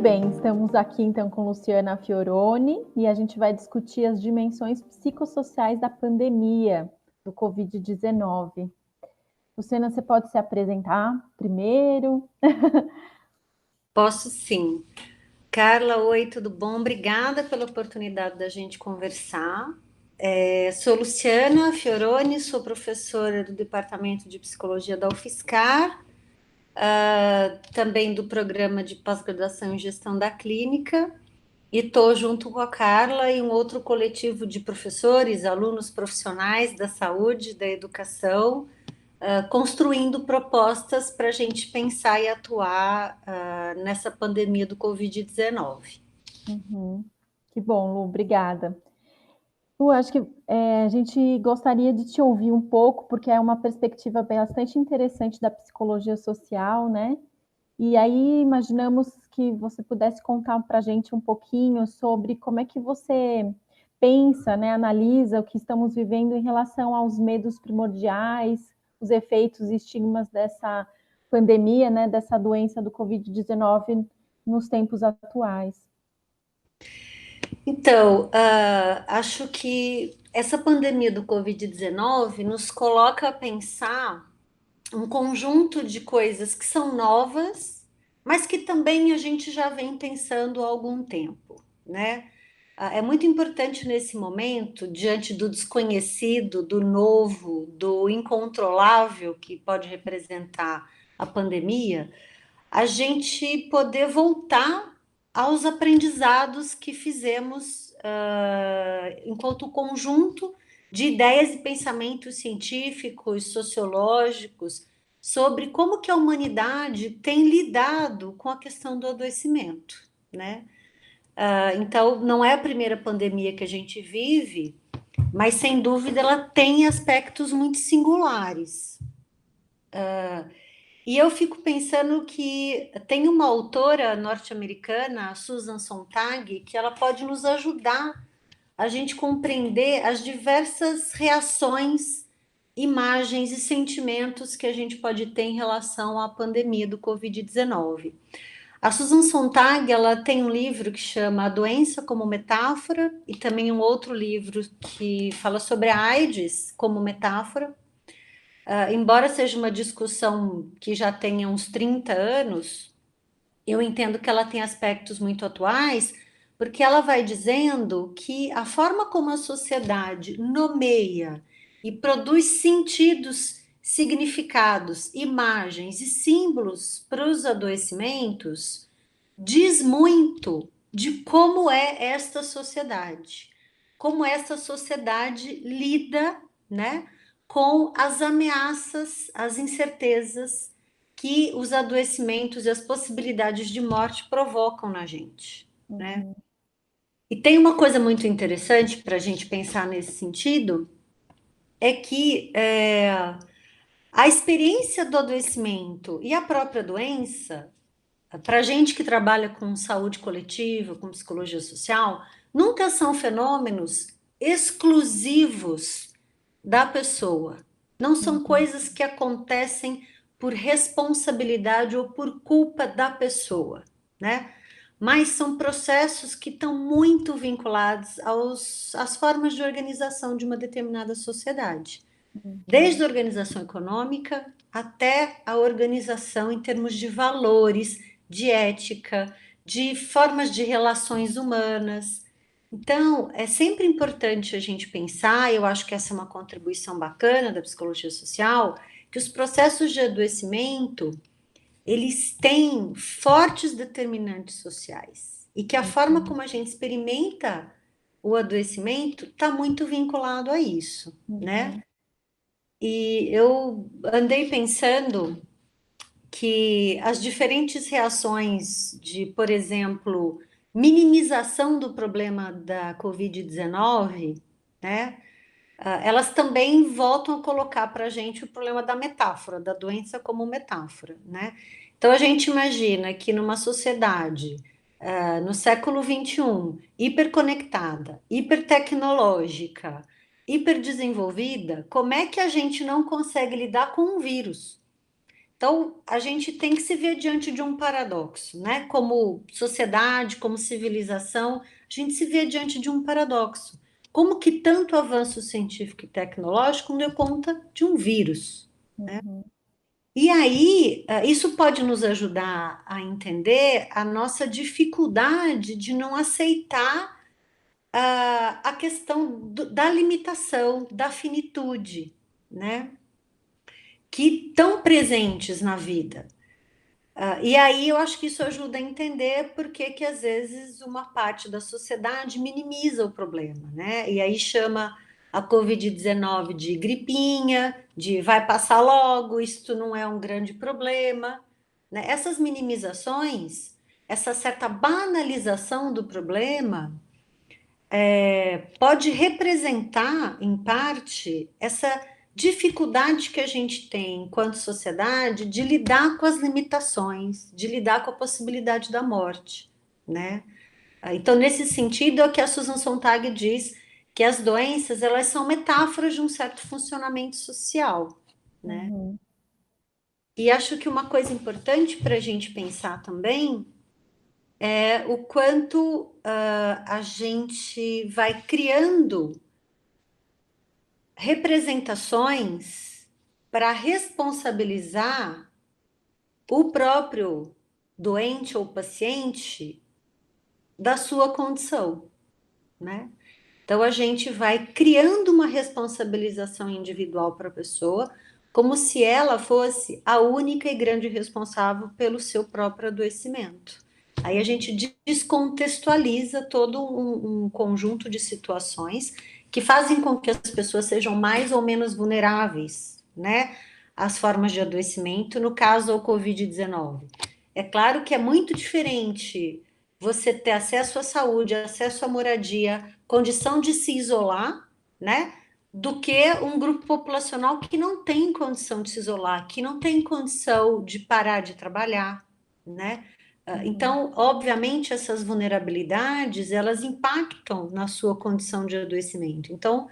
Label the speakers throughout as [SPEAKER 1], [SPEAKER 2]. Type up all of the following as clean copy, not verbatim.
[SPEAKER 1] bem, estamos aqui então com Luciana Fioroni e a gente vai discutir as dimensões psicossociais da pandemia do Covid-19. Luciana, você pode se apresentar primeiro?
[SPEAKER 2] Posso sim. Carla, oi, tudo bom? Obrigada pela oportunidade da gente conversar. Sou Luciana Fioroni, sou professora do Departamento de Psicologia da UFSCar, também do programa de pós-graduação em Gestão da Clínica, e estou junto com a Carla e um outro coletivo de professores, alunos profissionais da saúde, da educação, construindo propostas para a gente pensar e atuar nessa pandemia do Covid-19.
[SPEAKER 1] Que bom, Lu, obrigada. Lu, acho que a gente gostaria de te ouvir um pouco, porque é uma perspectiva bastante interessante da psicologia social, né? E aí imaginamos que você pudesse contar para a gente um pouquinho sobre como é que você pensa, né, analisa o que estamos vivendo em relação aos medos primordiais, os efeitos e estigmas dessa pandemia, né, dessa doença do Covid-19 nos tempos atuais.
[SPEAKER 2] Então, acho que essa pandemia do Covid-19 nos coloca a pensar um conjunto de coisas que são novas, mas que também a gente já vem pensando há algum tempo, né? É muito importante nesse momento, diante do desconhecido, do novo, do incontrolável que pode representar a pandemia, a gente poder voltar aos aprendizados que fizemos enquanto conjunto de ideias e pensamentos científicos, sociológicos, sobre como que a humanidade tem lidado com a questão do adoecimento, né? Então, não é a primeira pandemia que a gente vive, mas sem dúvida ela tem aspectos muito singulares. E eu fico pensando que tem uma autora norte-americana, a Susan Sontag, que ela pode nos ajudar a gente compreender as diversas reações, imagens e sentimentos que a gente pode ter em relação à pandemia do Covid-19. A Susan Sontag, ela tem um livro que chama A Doença como Metáfora e também um outro livro que fala sobre a AIDS como metáfora. Embora seja uma discussão que já tenha uns 30 anos, eu entendo que ela tem aspectos muito atuais, porque ela vai dizendo que a forma como a sociedade nomeia e produz sentidos, significados, imagens e símbolos para os adoecimentos diz muito de como é esta sociedade, como essa sociedade lida, né, com as ameaças, as incertezas que os adoecimentos e as possibilidades de morte provocam na gente, né?
[SPEAKER 1] Uhum.
[SPEAKER 2] E tem uma coisa muito interessante para a gente pensar nesse sentido, é que a experiência do adoecimento e a própria doença, para a gente que trabalha com saúde coletiva, com psicologia social, nunca são fenômenos exclusivos da pessoa. Não são coisas que acontecem por responsabilidade ou por culpa da pessoa, né? Mas são processos que estão muito vinculados às formas de organização de uma determinada sociedade. Desde a organização econômica até a organização em termos de valores, de ética, de formas de relações humanas. Então, é sempre importante a gente pensar, eu acho que essa é uma contribuição bacana da psicologia social, que os processos de adoecimento, eles têm fortes determinantes sociais e que a forma como a gente experimenta o adoecimento está muito vinculado a isso, né?
[SPEAKER 1] Uhum.
[SPEAKER 2] E eu andei pensando que as diferentes reações de, por exemplo, minimização do problema da Covid-19, né? Elas também voltam a colocar para a gente o problema da metáfora, da doença como metáfora, né? Então a gente imagina que numa sociedade no século XXI, hiperconectada, hipertecnológica, hiperdesenvolvida, como é que a gente não consegue lidar com um vírus? Então, a gente tem que se ver diante de um paradoxo, né? Como sociedade, como civilização, a gente se vê diante de um paradoxo. Como que tanto avanço científico e tecnológico não deu conta de um vírus?
[SPEAKER 1] Uhum.
[SPEAKER 2] E aí, isso pode nos ajudar a entender a nossa dificuldade de não aceitar a questão da limitação, da finitude, né? Que estão presentes na vida. E aí eu acho que isso ajuda a entender por que que às vezes uma parte da sociedade minimiza o problema, né? E aí chama a Covid-19 de gripinha, de vai passar logo, isso não é um grande problema, né? Essas minimizações, essa certa banalização do problema, pode representar, em parte, essa dificuldade que a gente tem enquanto sociedade de lidar com as limitações, de lidar com a possibilidade da morte, né? Então, nesse sentido, é o que a Susan Sontag diz, que as doenças, elas são metáforas de um certo funcionamento social, né?
[SPEAKER 1] Uhum.
[SPEAKER 2] E acho que uma coisa importante para a gente pensar também é o quanto a gente vai criando representações para responsabilizar o próprio doente ou paciente da sua condição, né? Então a gente vai criando uma responsabilização individual para a pessoa, como se ela fosse a única e grande responsável pelo seu próprio adoecimento. Aí a gente descontextualiza todo um conjunto de situações que fazem com que as pessoas sejam mais ou menos vulneráveis, né, às formas de adoecimento, no caso ao Covid-19. É claro que é muito diferente você ter acesso à saúde, acesso à moradia, condição de se isolar, né? Do que um grupo populacional que não tem condição de se isolar, que não tem condição de parar de trabalhar, né?
[SPEAKER 1] Uhum.
[SPEAKER 2] Então, obviamente, essas vulnerabilidades, elas impactam na sua condição de adoecimento. Então,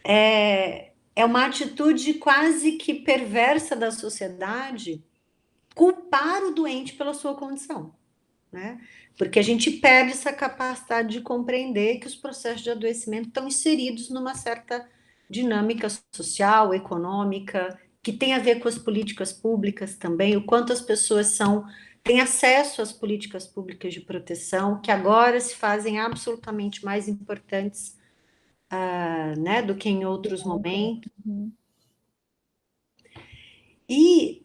[SPEAKER 2] é uma atitude quase que perversa da sociedade culpar o doente pela sua condição, né? Porque a gente perde essa capacidade de compreender que os processos de adoecimento estão inseridos numa certa dinâmica social, econômica, que tem a ver com as políticas públicas também, o quanto as pessoas têm acesso às políticas públicas de proteção, que agora se fazem absolutamente mais importantes, né, do que em outros momentos.
[SPEAKER 1] Uhum.
[SPEAKER 2] E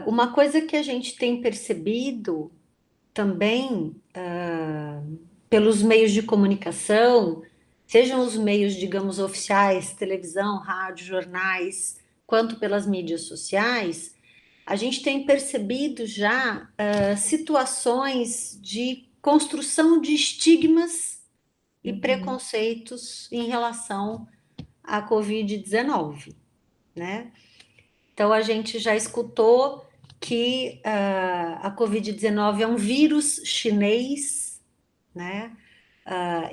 [SPEAKER 2] uma coisa que a gente tem percebido também pelos meios de comunicação, sejam os meios, digamos, oficiais, televisão, rádio, jornais, quanto pelas mídias sociais, a gente tem percebido já situações de construção de estigmas e
[SPEAKER 1] Uhum.
[SPEAKER 2] preconceitos em relação à Covid-19, né? Então, a gente já escutou que a Covid-19 é um vírus chinês, né?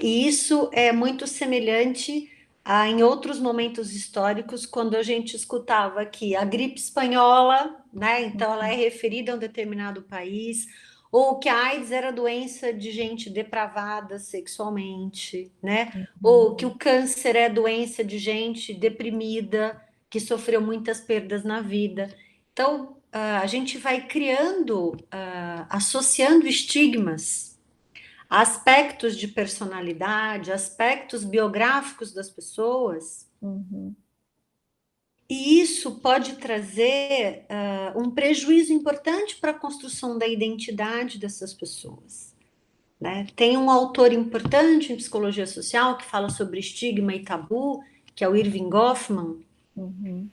[SPEAKER 2] E isso é muito semelhante a em outros momentos históricos, quando a gente escutava que a gripe espanhola, né? Então, ela é referida a um determinado país, ou que a AIDS era doença de gente depravada sexualmente, né?
[SPEAKER 1] Uhum.
[SPEAKER 2] Ou que o câncer é doença de gente deprimida, que sofreu muitas perdas na vida. Então, a gente vai criando, associando estigmas, aspectos de personalidade, aspectos biográficos das pessoas,
[SPEAKER 1] Uhum.
[SPEAKER 2] e isso pode trazer um prejuízo importante para a construção da identidade dessas pessoas, né? Tem um autor importante em psicologia social que fala sobre estigma e tabu, que é o Irving Goffman,
[SPEAKER 1] Uhum.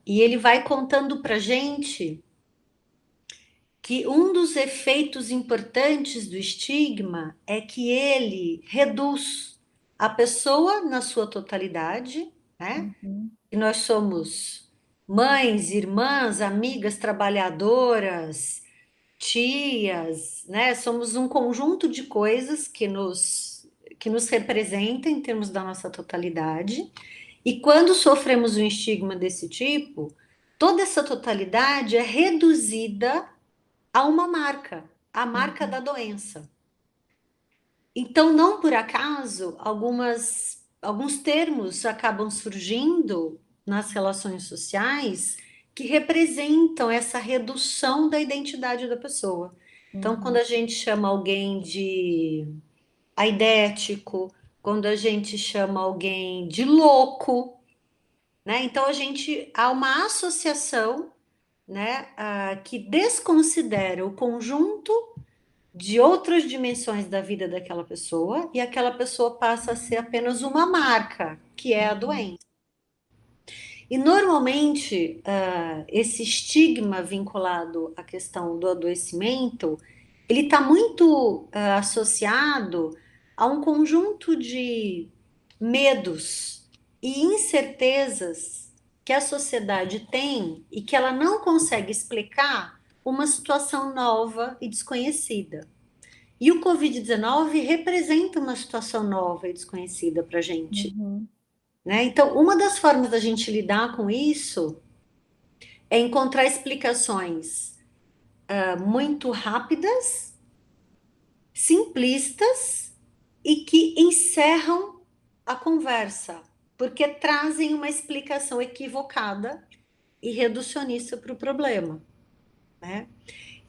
[SPEAKER 2] e ele vai contando para gente que um dos efeitos importantes do estigma é que ele reduz a pessoa na sua totalidade, né?
[SPEAKER 1] Uhum.
[SPEAKER 2] E nós somos mães, irmãs, amigas, trabalhadoras, tias, né? Somos um conjunto de coisas que nos representa em termos da nossa totalidade. E quando sofremos um estigma desse tipo, toda essa totalidade é reduzida a uma marca, a marca
[SPEAKER 1] Uhum.
[SPEAKER 2] da doença. Então, não por acaso, alguns termos acabam surgindo nas relações sociais que representam essa redução da identidade da pessoa. Então, quando
[SPEAKER 1] Uhum.
[SPEAKER 2] a gente chama alguém de aidético, quando a gente chama alguém de louco, né? Então, há uma associação, né, que desconsidera o conjunto de outras dimensões da vida daquela pessoa e aquela pessoa passa a ser apenas uma marca, que é a
[SPEAKER 1] Uhum.
[SPEAKER 2] doença. E normalmente esse estigma vinculado à questão do adoecimento, ele está muito associado a um conjunto de medos e incertezas que a sociedade tem e que ela não consegue explicar uma situação nova e desconhecida. E o Covid-19 representa uma situação nova e desconhecida para a gente,
[SPEAKER 1] Uhum.
[SPEAKER 2] né? Então, uma das formas da gente lidar com isso é encontrar explicações muito rápidas, simplistas e que encerram a conversa, porque trazem uma explicação equivocada e reducionista para o problema, né?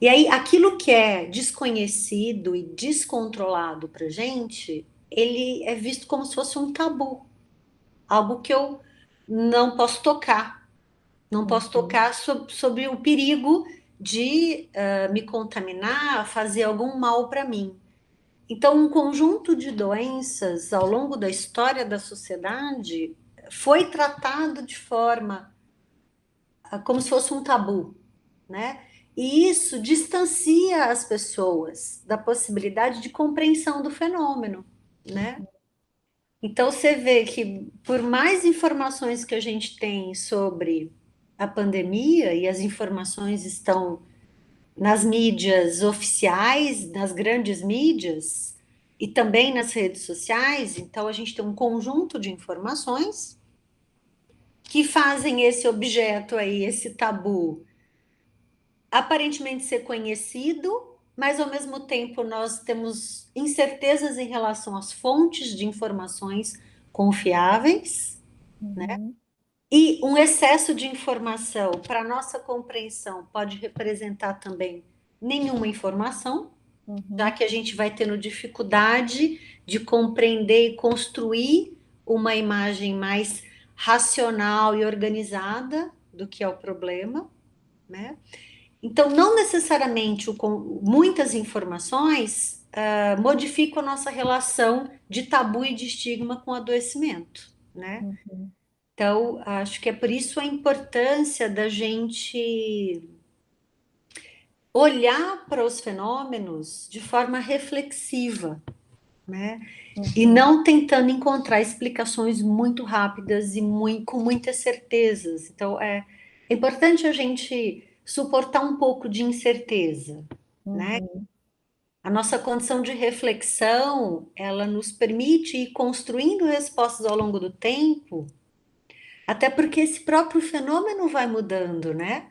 [SPEAKER 2] E aí, aquilo que é desconhecido e descontrolado para gente, ele é visto como se fosse um tabu, algo que eu não posso tocar, não posso
[SPEAKER 1] Uhum.
[SPEAKER 2] tocar sobre o perigo de me contaminar, fazer algum mal para mim. Então, um conjunto de doenças ao longo da história da sociedade foi tratado de forma como se fosse um tabu, né? E isso distancia as pessoas da possibilidade de compreensão do fenômeno, né? Então você vê que por mais informações que a gente tem sobre a pandemia, e as informações estão nas mídias oficiais, nas grandes mídias, e também nas redes sociais, então a gente tem um conjunto de informações que fazem esse objeto aí, esse tabu, aparentemente ser conhecido, mas ao mesmo tempo nós temos incertezas em relação às fontes de informações confiáveis,
[SPEAKER 1] Uhum.
[SPEAKER 2] e um excesso de informação para nossa compreensão pode representar também nenhuma informação, já
[SPEAKER 1] Uhum.
[SPEAKER 2] que a gente vai tendo dificuldade de compreender e construir uma imagem mais racional e organizada do que é o problema, né? Então, não necessariamente muitas informações modificam a nossa relação de tabu e de estigma com o adoecimento, né?
[SPEAKER 1] Uhum.
[SPEAKER 2] Então, acho que é por isso a importância da gente olhar para os fenômenos de forma reflexiva, né? E
[SPEAKER 1] Uhum.
[SPEAKER 2] não tentando encontrar explicações muito rápidas e com muitas certezas. Então, é importante a gente suportar um pouco de incerteza, né?
[SPEAKER 1] Uhum.
[SPEAKER 2] A nossa condição de reflexão, ela nos permite ir construindo respostas ao longo do tempo, até porque esse próprio fenômeno vai mudando, né?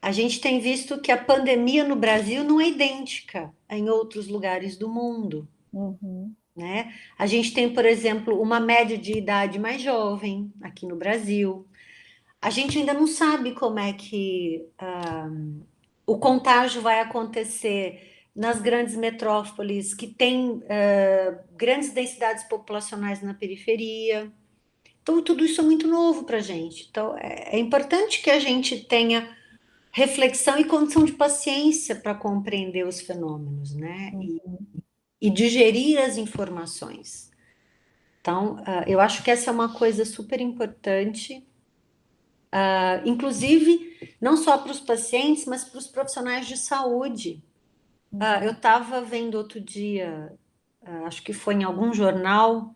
[SPEAKER 2] A gente tem visto que a pandemia no Brasil não é idêntica em outros lugares do mundo,
[SPEAKER 1] Uhum.
[SPEAKER 2] né? A gente tem, por exemplo, uma média de idade mais jovem aqui no Brasil. A gente ainda não sabe como é que o contágio vai acontecer nas grandes metrópoles que têm grandes densidades populacionais na periferia. Então, tudo isso é muito novo para a gente. Então, é importante que a gente tenha reflexão e condição de paciência para compreender os fenômenos, né?
[SPEAKER 1] Uhum.
[SPEAKER 2] E digerir as informações. Então, eu acho que essa é uma coisa super importante, inclusive não só para os pacientes, mas para os profissionais de saúde. Eu
[SPEAKER 1] Uhum.
[SPEAKER 2] estava vendo outro dia, acho que foi em algum jornal,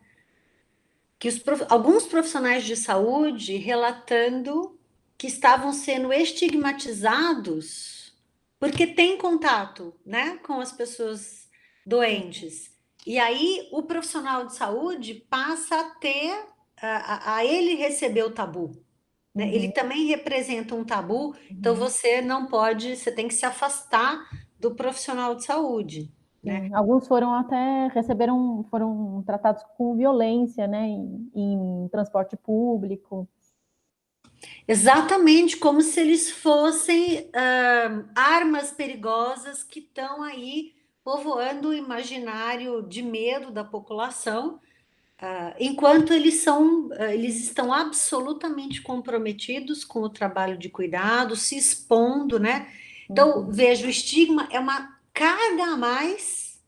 [SPEAKER 2] que alguns profissionais de saúde relatando que estavam sendo estigmatizados porque têm contato, né, com as pessoas doentes. E aí o profissional de saúde passa a ter, a ele receber o tabu. né? Ele
[SPEAKER 1] Uhum,
[SPEAKER 2] também representa um tabu, então
[SPEAKER 1] uhum.
[SPEAKER 2] você não pode, você tem que se afastar do profissional de saúde, né?
[SPEAKER 1] Sim, alguns foram até foram tratados com violência, né, em transporte público.
[SPEAKER 2] Exatamente como se eles fossem armas perigosas que estão aí povoando o imaginário de medo da população, enquanto eles estão absolutamente comprometidos com o trabalho de cuidado, se expondo, né? Então,
[SPEAKER 1] Uhum,
[SPEAKER 2] veja, o estigma é uma carga a mais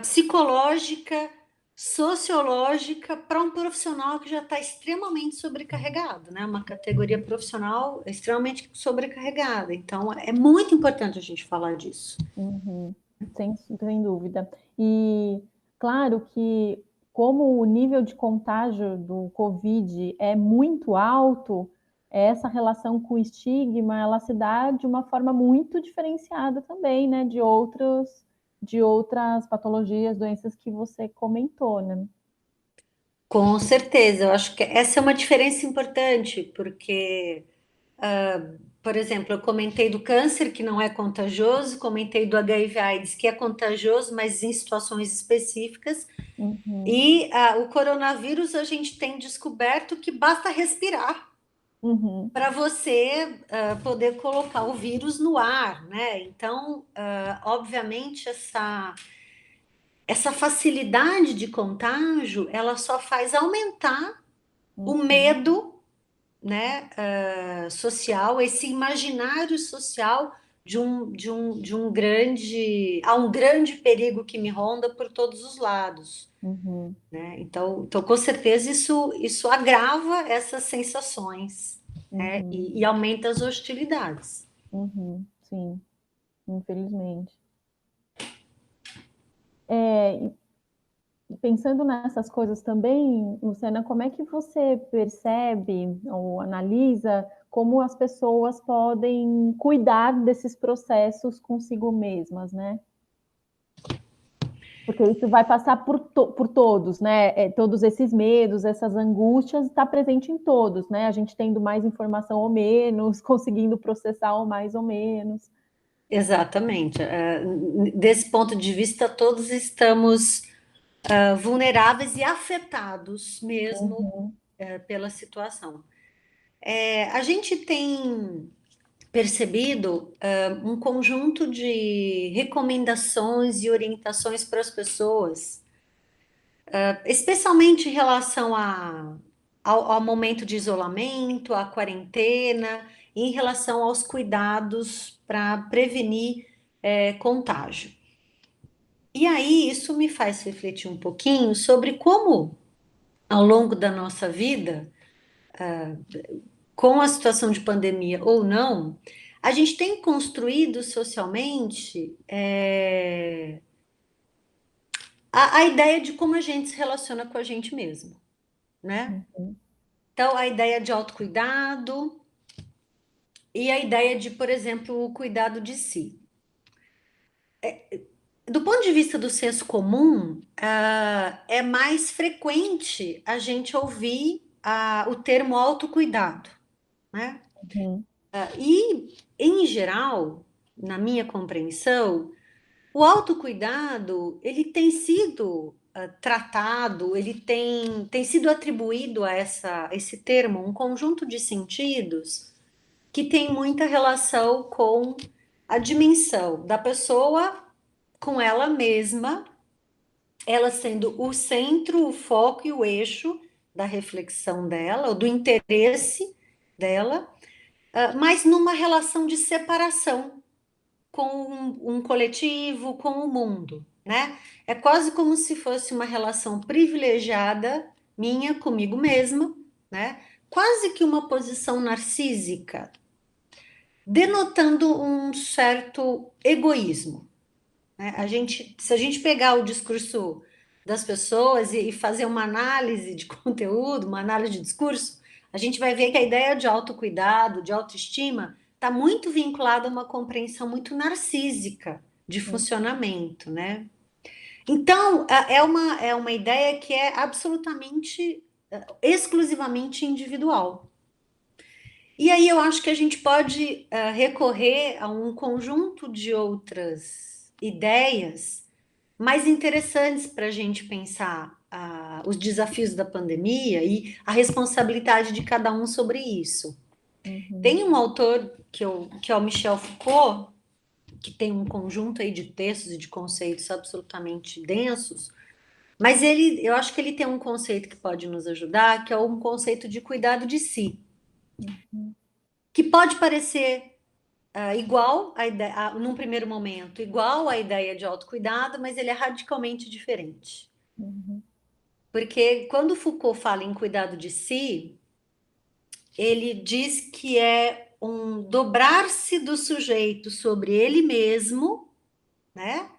[SPEAKER 2] psicológica, sociológica para um profissional que já está extremamente sobrecarregado, né? Uma categoria profissional extremamente sobrecarregada. Então, é muito importante a gente falar disso.
[SPEAKER 1] uhum. Sem dúvida. E claro que como o nível de contágio do Covid é muito alto, essa relação com o estigma, ela se dá de uma forma muito diferenciada também, né, de outras patologias, doenças que você comentou, né?
[SPEAKER 2] Com certeza, eu acho que essa é uma diferença importante, porque por exemplo, eu comentei do câncer, que não é contagioso, comentei do HIV/AIDS, que é contagioso, mas em situações específicas.
[SPEAKER 1] Uhum,
[SPEAKER 2] E o coronavírus, a gente tem descoberto que basta respirar
[SPEAKER 1] uhum,
[SPEAKER 2] para você poder colocar o vírus no ar, né? Então, obviamente, essa facilidade de contágio, ela só faz aumentar o
[SPEAKER 1] uhum,
[SPEAKER 2] medo, né, social, esse imaginário social há um grande perigo que me ronda por todos os lados,
[SPEAKER 1] uhum,
[SPEAKER 2] né? Então com certeza isso agrava essas sensações, né?
[SPEAKER 1] uhum,
[SPEAKER 2] E aumenta as hostilidades.
[SPEAKER 1] uhum, sim, infelizmente. É, e pensando nessas coisas também, Luciana, como é que você percebe ou analisa como as pessoas podem cuidar desses processos consigo mesmas, né? Porque isso vai passar por todos, né? Todos esses medos, essas angústias, está presente em todos, né? A gente tendo mais informação ou menos, conseguindo processar ou mais ou menos.
[SPEAKER 2] Exatamente. Desse ponto de vista, todos estamos vulneráveis e afetados mesmo
[SPEAKER 1] Uhum,
[SPEAKER 2] pela situação. A gente tem percebido um conjunto de recomendações e orientações para as pessoas, especialmente em relação ao momento de isolamento, à quarentena, em relação aos cuidados para prevenir contágio. E aí, isso me faz refletir um pouquinho sobre como, ao longo da nossa vida, com a situação de pandemia ou não, a gente tem construído socialmente a ideia de como a gente se relaciona com a gente mesmo, né?
[SPEAKER 1] uhum,
[SPEAKER 2] Então, a ideia de autocuidado e a ideia de, por exemplo, o cuidado de si. Do ponto de vista do senso comum, é mais frequente a gente ouvir o termo autocuidado, né?
[SPEAKER 1] uhum,
[SPEAKER 2] E, em geral, na minha compreensão, o autocuidado, ele tem sido tratado, ele tem sido atribuído a esse termo um conjunto de sentidos que tem muita relação com a dimensão da pessoa com ela mesma, ela sendo o centro, o foco e o eixo da reflexão dela, ou do interesse dela, mas numa relação de separação com um coletivo, com o mundo, né? É quase como se fosse uma relação privilegiada minha comigo mesma, né? Quase que uma posição narcísica, denotando um certo egoísmo, né? Se a gente pegar o discurso das pessoas e fazer uma análise de conteúdo, uma análise de discurso, a gente vai ver que a ideia de autocuidado, de autoestima, está muito vinculada a uma compreensão muito narcísica de
[SPEAKER 1] uhum,
[SPEAKER 2] funcionamento, né? Então, é uma ideia que é absolutamente, exclusivamente individual. E aí eu acho que a gente pode recorrer a um conjunto de outras ideias mais interessantes para a gente pensar os desafios da pandemia e a responsabilidade de cada um sobre isso.
[SPEAKER 1] Uhum.
[SPEAKER 2] Tem um autor que é o Michel Foucault, que tem um conjunto aí de textos e de conceitos absolutamente densos, mas eu acho que ele tem um conceito que pode nos ajudar, que é um conceito de cuidado de si,
[SPEAKER 1] Uhum.
[SPEAKER 2] que pode parecer igual a ideia, num primeiro momento, igual à ideia de autocuidado, mas ele é radicalmente diferente.
[SPEAKER 1] Uhum.
[SPEAKER 2] Porque quando Foucault fala em cuidado de si, ele diz que é um dobrar-se do sujeito sobre ele mesmo, né?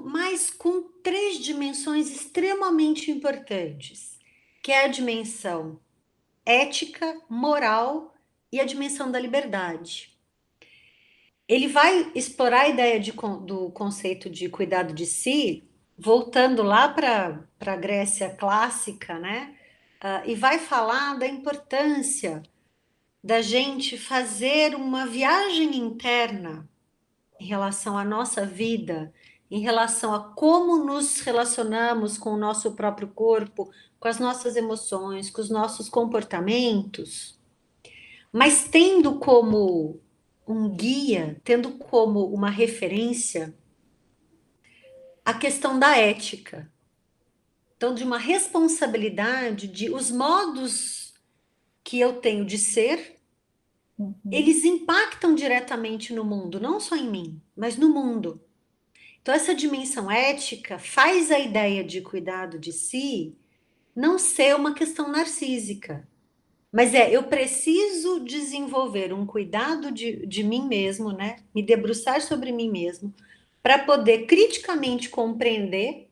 [SPEAKER 2] Mas com três dimensões extremamente importantes, que é a dimensão ética, moral e a dimensão da liberdade. Ele vai explorar a ideia do conceito de cuidado de si, voltando lá para a Grécia clássica, né? E vai falar da importância da gente fazer uma viagem interna em relação à nossa vida, em relação a como nos relacionamos com o nosso próprio corpo, com as nossas emoções, com os nossos comportamentos, mas tendo como um guia, tendo como uma referência a questão da ética. Então, de uma responsabilidade de os modos que eu tenho de ser,
[SPEAKER 1] Uhum.
[SPEAKER 2] eles impactam diretamente no mundo, não só em mim, mas no mundo. Então, essa dimensão ética faz a ideia de cuidado de si não ser uma questão narcísica, mas eu preciso desenvolver um cuidado de mim mesmo, né? Me debruçar sobre mim mesmo, para poder criticamente compreender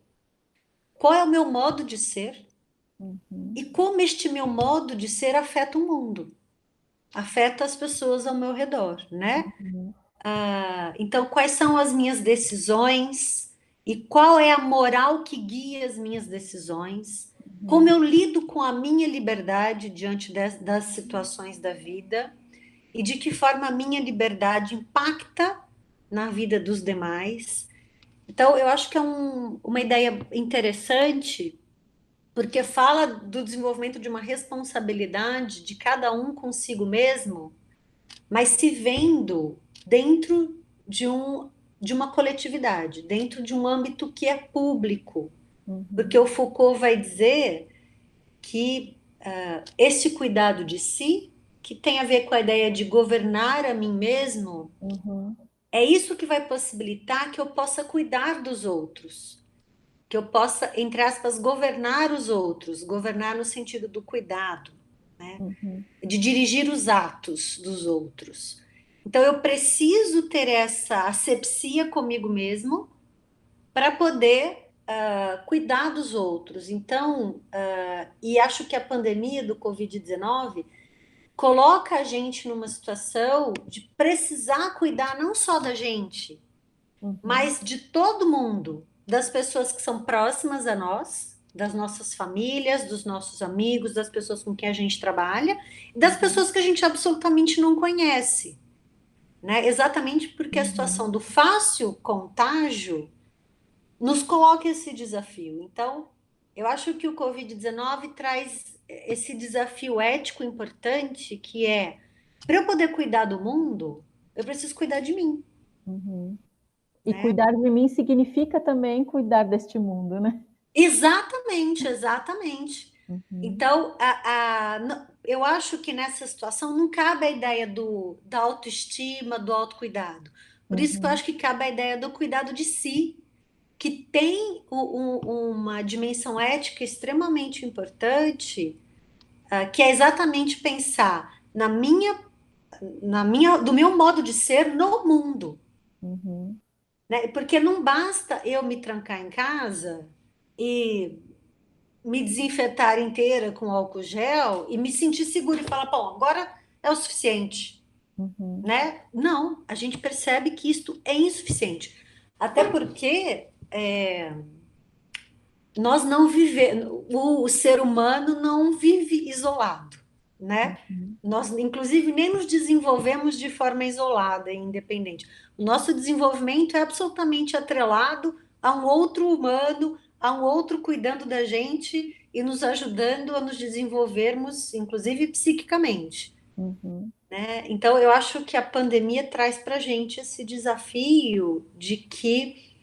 [SPEAKER 2] qual é o meu modo de ser
[SPEAKER 1] Uhum.
[SPEAKER 2] e como este meu modo de ser afeta o mundo, afeta as pessoas ao meu redor, né?
[SPEAKER 1] Uhum.
[SPEAKER 2] Então, quais são as minhas decisões e qual é a moral que guia as minhas decisões? Como
[SPEAKER 1] Uhum.
[SPEAKER 2] eu lido com a minha liberdade diante das situações da vida e de que forma a minha liberdade impacta na vida dos demais? Então, eu acho que é uma ideia interessante, porque fala do desenvolvimento de uma responsabilidade de cada um consigo mesmo, mas se vendo dentro de uma coletividade, dentro de um âmbito que é público. Porque
[SPEAKER 1] Uhum.
[SPEAKER 2] o Foucault vai dizer que esse cuidado de si, que tem a ver com a ideia de governar a mim mesmo,
[SPEAKER 1] Uhum.
[SPEAKER 2] é isso que vai possibilitar que eu possa cuidar dos outros, que eu possa, entre aspas, governar os outros, governar no sentido do cuidado, né?
[SPEAKER 1] Uhum.
[SPEAKER 2] De dirigir os atos dos outros. Então eu preciso ter essa asepsia comigo mesmo para poder cuidar dos outros. Então, e acho que a pandemia do Covid-19 coloca a gente numa situação de precisar cuidar não só da gente,
[SPEAKER 1] Uhum.
[SPEAKER 2] mas de todo mundo, das pessoas que são próximas a nós, das nossas famílias, dos nossos amigos, das pessoas com quem a gente trabalha, das
[SPEAKER 1] Uhum.
[SPEAKER 2] pessoas que a gente absolutamente não conhece, né? Exatamente porque a
[SPEAKER 1] Uhum.
[SPEAKER 2] situação do fácil contágio nos coloca esse desafio. Então, eu acho que o Covid-19 traz esse desafio ético importante, que é, para eu poder cuidar do mundo, eu preciso cuidar de mim,
[SPEAKER 1] Uhum. E
[SPEAKER 2] né?
[SPEAKER 1] cuidar de mim significa também cuidar deste mundo, né?
[SPEAKER 2] Exatamente, exatamente.
[SPEAKER 1] Uhum.
[SPEAKER 2] Então, eu acho que nessa situação não cabe a ideia da autoestima, do autocuidado. Por isso que eu
[SPEAKER 1] Uhum.
[SPEAKER 2] acho que cabe a ideia do cuidado de si, que tem uma dimensão ética extremamente importante, que é exatamente pensar do meu modo de ser no mundo,
[SPEAKER 1] Uhum.
[SPEAKER 2] né? Porque não basta eu me trancar em casa e me desinfetar inteira com álcool gel e me sentir segura e falar, bom, agora é o suficiente,
[SPEAKER 1] Uhum.
[SPEAKER 2] né? Não, a gente percebe que isto é insuficiente. Até porque nós não vivemos, o ser humano não vive isolado. né? Nós, inclusive, nem nos desenvolvemos de forma isolada e independente. O nosso desenvolvimento é absolutamente atrelado a um outro humano, a um outro cuidando da gente e nos ajudando a nos desenvolvermos, inclusive psiquicamente,
[SPEAKER 1] Uhum.
[SPEAKER 2] né? Então, eu acho que a pandemia traz para a gente esse desafio de que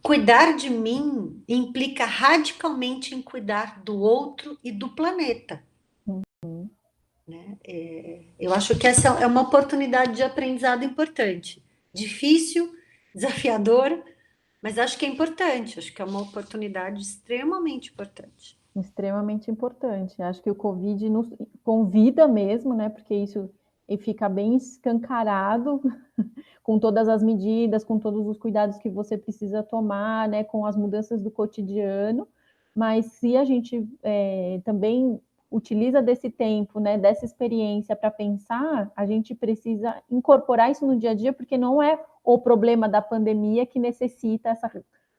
[SPEAKER 2] cuidar de mim implica radicalmente em cuidar do outro e do planeta.
[SPEAKER 1] Uhum.
[SPEAKER 2] Eu acho que essa é uma oportunidade de aprendizado importante. Difícil, desafiador, mas acho que é importante. Acho que é uma oportunidade extremamente importante.
[SPEAKER 1] Extremamente importante. Acho que o Covid nos convida mesmo, né? Porque isso e fica bem escancarado com todas as medidas, com todos os cuidados que você precisa tomar, né? Com as mudanças do cotidiano. Mas se a gente também utiliza desse tempo, né? Dessa experiência para pensar, a gente precisa incorporar isso no dia a dia, porque não é o problema da pandemia que necessita essa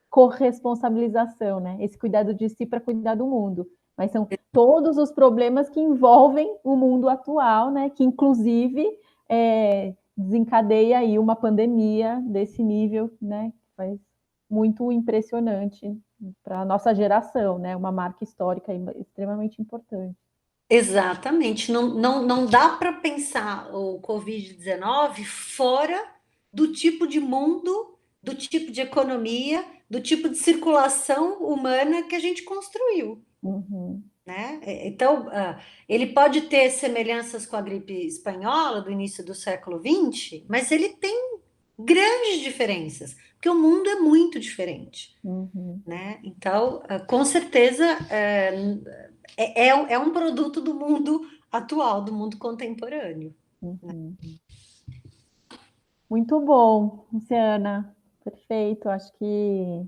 [SPEAKER 1] corresponsabilização, né? Esse cuidado de si para cuidar do mundo. Mas são todos os problemas que envolvem o mundo atual, né? Que inclusive desencadeia aí uma pandemia desse nível, né? Faz muito impressionante para a nossa geração, né? Uma marca histórica extremamente importante.
[SPEAKER 2] Exatamente. Não dá para pensar o Covid-19 fora do tipo de mundo, do tipo de economia, do tipo de circulação humana que a gente construiu.
[SPEAKER 1] Uhum.
[SPEAKER 2] Né? Então, ele pode ter semelhanças com a gripe espanhola do início do século XX, mas ele tem grandes diferenças, porque o mundo é muito diferente.
[SPEAKER 1] Uhum.
[SPEAKER 2] Né? Então, com certeza, é um produto do mundo atual, do mundo contemporâneo.
[SPEAKER 1] Uhum. Muito bom, Luciana. Perfeito. Acho que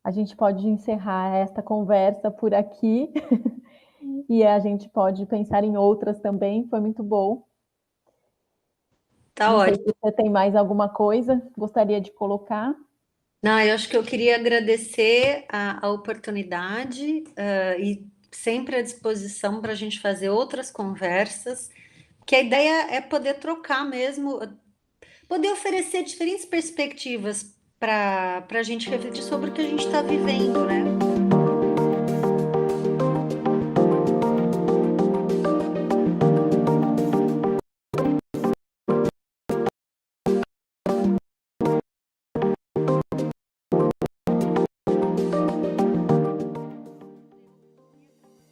[SPEAKER 1] a gente pode encerrar esta conversa por aqui e a gente pode pensar em outras também. Foi muito bom.
[SPEAKER 2] Tá
[SPEAKER 1] Não sei se
[SPEAKER 2] ótimo.
[SPEAKER 1] você tem mais alguma coisa que gostaria de colocar.
[SPEAKER 2] Não, eu acho que eu queria agradecer a oportunidade, e sempre à disposição para a gente fazer outras conversas, que a ideia é poder trocar mesmo, poder oferecer diferentes perspectivas para a gente refletir sobre o que a gente está vivendo, né?